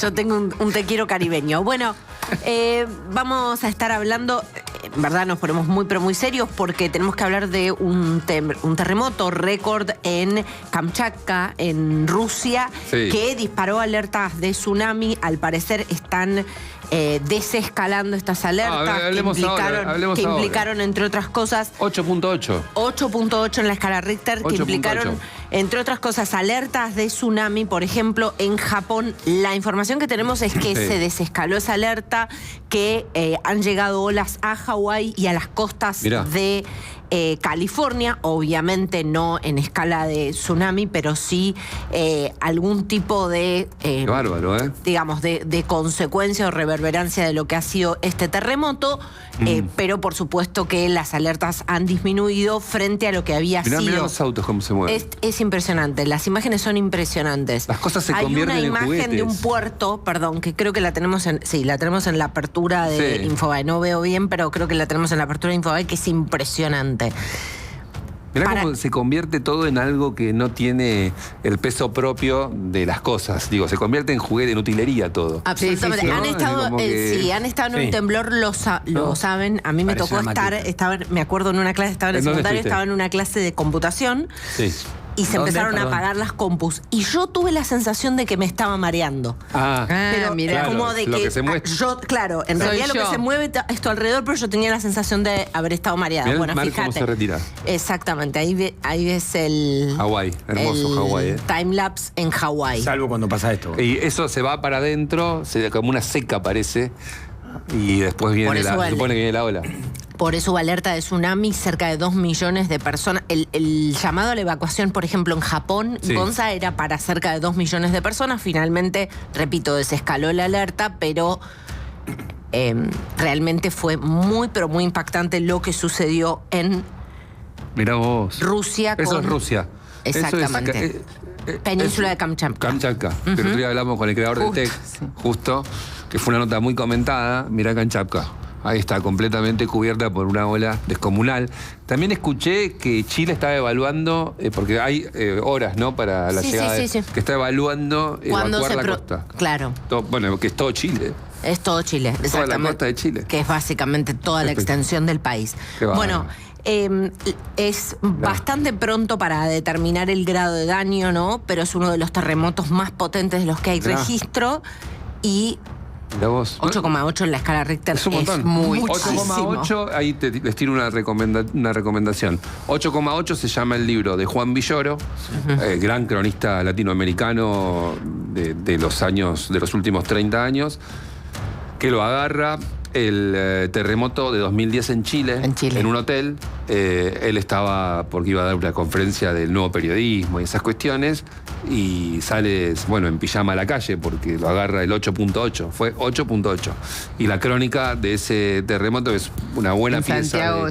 Yo tengo un te quiero caribeño. Bueno, vamos a estar hablando, en verdad nos ponemos muy pero muy serios porque tenemos que hablar de un terremoto récord en Kamchatka, en Rusia, sí, que disparó alertas de tsunami. Al parecer están desescalando estas alertas que implicaron, entre otras cosas, 8.8. 8.8 en la escala Richter, que implicaron, entre otras cosas, alertas de tsunami. Por ejemplo, en Japón, la información que tenemos es que se desescaló esa alerta, que han llegado olas a Hawái y a las costas de California, obviamente no en escala de tsunami, pero sí algún tipo de, digamos, de consecuencia o reverberancia de lo que ha sido este terremoto, pero por supuesto que las alertas han disminuido frente a lo que había sido. Mirá los autos cómo se mueven. Es impresionante, las imágenes son impresionantes. Las cosas se convierten en juguetes. Hay una imagen de un puerto, perdón, que creo que la tenemos en, la tenemos en la apertura de Infobae. No veo bien, pero creo que la tenemos en la apertura de Infobae, que es impresionante. Mirá cómo se convierte todo en algo que no tiene el peso propio de las cosas. Digo, se convierte en juguete, en utilería todo. Absolutamente. ¿No? Han estado en un temblor, lo saben. A mí me tocó estar, me acuerdo en una clase, estaba en el secundario, estaba en una clase de computación. Sí. Y se empezaron a apagar las compus. Y yo tuve la sensación de que me estaba mareando. Pero mirá, como de que se mueve. Yo, en realidad lo que se mueve esto alrededor, pero yo tenía la sensación de haber estado mareada. Mirá, bueno, fíjate. Cómo se retira. Exactamente. Ahí ves el Hawái, hermoso Hawái. Timelapse en Hawái. Salvo cuando pasa esto. Y eso se va para adentro, como una seca parece. Y después viene se supone que viene la ola. Por eso hubo alerta de tsunami, cerca de 2 millones de personas. El llamado a la evacuación, por ejemplo, en Japón, Gonza, era para cerca de 2 millones de personas. Finalmente, repito, desescaló la alerta, pero realmente fue muy, pero muy impactante lo que sucedió en Rusia. Eso es Rusia. Exactamente. Península de Kamchatka. Kamchatka. Que el otro día hablamos con el creador de Tech, justo, que fue una nota muy comentada. Mirá Kamchatka. Ahí está, completamente cubierta por una ola descomunal. También escuché que Chile estaba evaluando, porque hay horas, ¿no?, para la llegada, que está evaluando evacuar la costa. Claro. Bueno, que es todo Chile. Es todo Chile, exactamente. Toda la costa de Chile. Que es básicamente toda la extensión del país. Bueno, es bastante pronto para determinar el grado de daño, ¿no? Pero es uno de los terremotos más potentes de los que hay registro. Y 8,8 en la escala Richter es muy 8,8, ahí les tiro una recomendación. 8,8 se llama el libro de Juan Villoro, gran cronista latinoamericano de los últimos 30 años, que lo agarra el terremoto de 2010 en Chile, en un hotel. Él estaba, porque iba a dar una conferencia del nuevo periodismo y esas cuestiones, y sale, en pijama a la calle porque lo agarra el 8.8. Fue 8.8. Y la crónica de ese terremoto es una buena pieza. En Santiago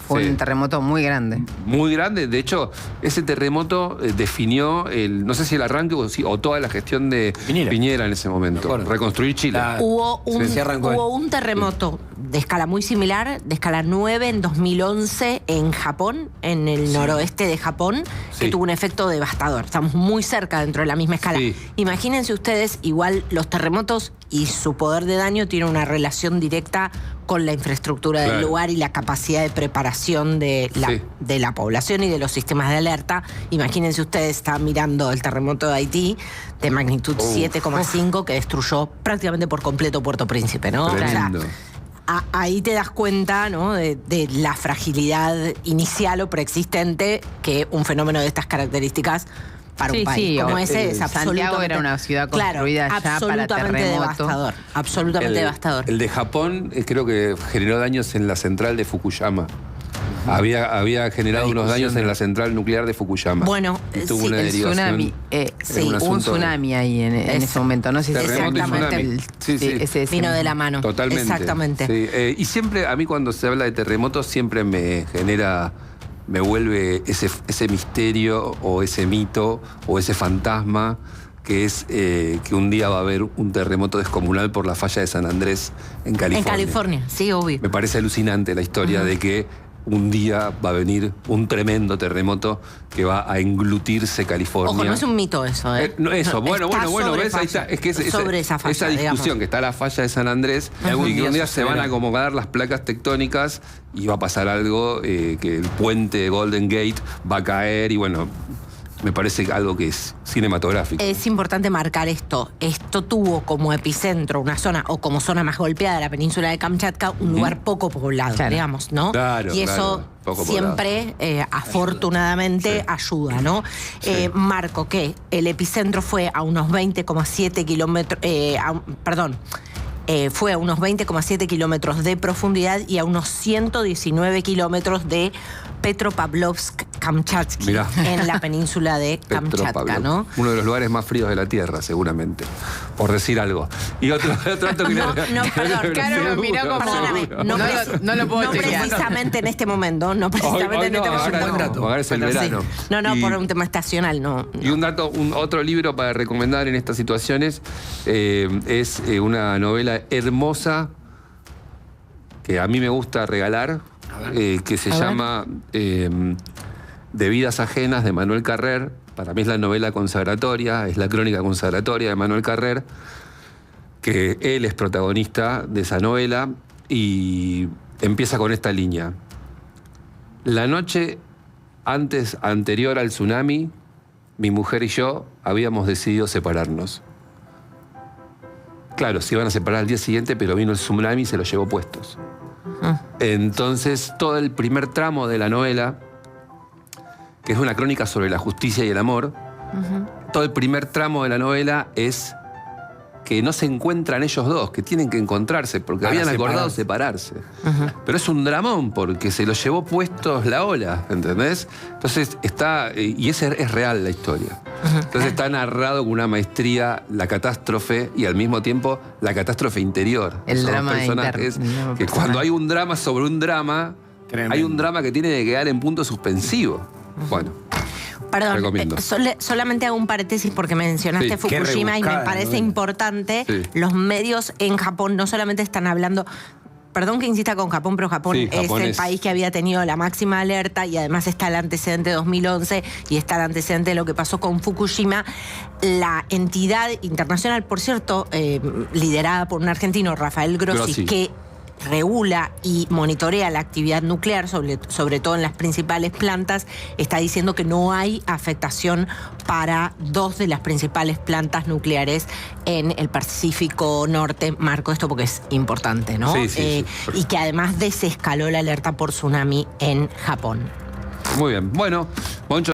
fue un terremoto muy grande. Muy grande. De hecho, ese terremoto definió no sé si el arranque o toda la gestión de Piñera en ese momento. Reconstruir Chile. Hubo un terremoto de escala muy similar, de escala 9 en 2011 en Japón, en el noroeste de Japón, que tuvo un efecto devastador. Estamos muy cerca dentro de la misma escala. Imagínense ustedes, igual los terremotos y su poder de daño tienen una relación directa con la infraestructura del lugar y la capacidad de preparación de la población y de los sistemas de alerta. Imagínense ustedes, estaban mirando el terremoto de Haití de magnitud 7,5 que destruyó prácticamente por completo Puerto Príncipe, ¿no? Ahí te das cuenta, ¿no?, de la fragilidad inicial o preexistente que un fenómeno de estas características para un país como ese es absolutamente... Santiago era una ciudad construida ya para terremoto. Absolutamente devastador. El de Japón creo que generó daños en la central de Fukuyama. Había generado unos daños en la central nuclear de Fukuyama. Bueno, el tsunami. Hubo un tsunami ahí en ese momento. No sé si exactamente. Vino de la mano. Totalmente. Exactamente. Y siempre, a mí cuando se habla de terremotos, siempre me vuelve ese misterio o ese mito o ese fantasma que es que un día va a haber un terremoto descomunal por la falla de San Andrés en California. En California, sí, obvio. Me parece alucinante la historia de que un día va a venir un tremendo terremoto que va a englutirse California. Ojo, no es un mito eso, ¿eh? Bueno, ves, ahí está. Es que esa discusión, digamos, que está la falla de San Andrés, y que un día se van a acomodar las placas tectónicas y va a pasar algo, que el puente de Golden Gate va a caer y bueno... Me parece algo que es cinematográfico. Es importante marcar esto. Esto tuvo como epicentro una zona, o como zona más golpeada de la península de Kamchatka, un lugar poco poblado, digamos, ¿no? Claro, y eso siempre, afortunadamente, ayuda, ¿no? Sí. Marco que el epicentro fue a unos 20,7 kilómetros... fue a unos 20,7 kilómetros de profundidad y a unos 119 kilómetros de Petropavlovsk-Kamchatsky, en la península de Kamchatka, ¿no? Uno de los lugares más fríos de la Tierra, seguramente, por decir algo. Y otro dato que perdón, Caro me miró como... Perdóname, no lo puedo chequear. Precisamente en este momento, no precisamente en este momento. Ahora es el verano. Sí. No, por un tema estacional, no. Y otro libro para recomendar en estas situaciones es una novela hermosa que a mí me gusta regalar, que se llama De vidas ajenas, de Manuel Carrer. Para mí es la novela consagratoria, es la crónica consagratoria de Manuel Carrer, que él es protagonista de esa novela y empieza con esta línea. La noche anterior al tsunami, mi mujer y yo habíamos decidido separarnos. Claro, se iban a separar al día siguiente, pero vino el tsunami y se los llevó puestos. Entonces, todo el primer tramo de la novela, que es una crónica sobre la justicia y el amor, todo el primer tramo de la novela es que no se encuentran ellos dos, que tienen que encontrarse, porque habían acordado separarse. Pero es un dramón, porque se los llevó puestos la ola, ¿entendés? Entonces y es real la historia. Entonces está narrado con una maestría la catástrofe y al mismo tiempo la catástrofe interior. El drama personajes que cuando hay un drama sobre un drama, hay un drama que tiene que quedar en punto suspensivo. Bueno. Perdón, solamente hago un paréntesis porque mencionaste Fukushima y me parece importante. Los medios en Japón no solamente están hablando... Perdón que insista con Japón, pero Japón es el país que había tenido la máxima alerta y además está el antecedente de 2011 y está el antecedente de lo que pasó con Fukushima. La entidad internacional, por cierto, liderada por un argentino, Rafael Grossi, que regula y monitorea la actividad nuclear, sobre todo en las principales plantas, está diciendo que no hay afectación para 2 de las principales plantas nucleares en el Pacífico Norte. Marco esto porque es importante, ¿no? Sí. Y que además desescaló la alerta por tsunami en Japón. Muy bien. Bueno, Moncho.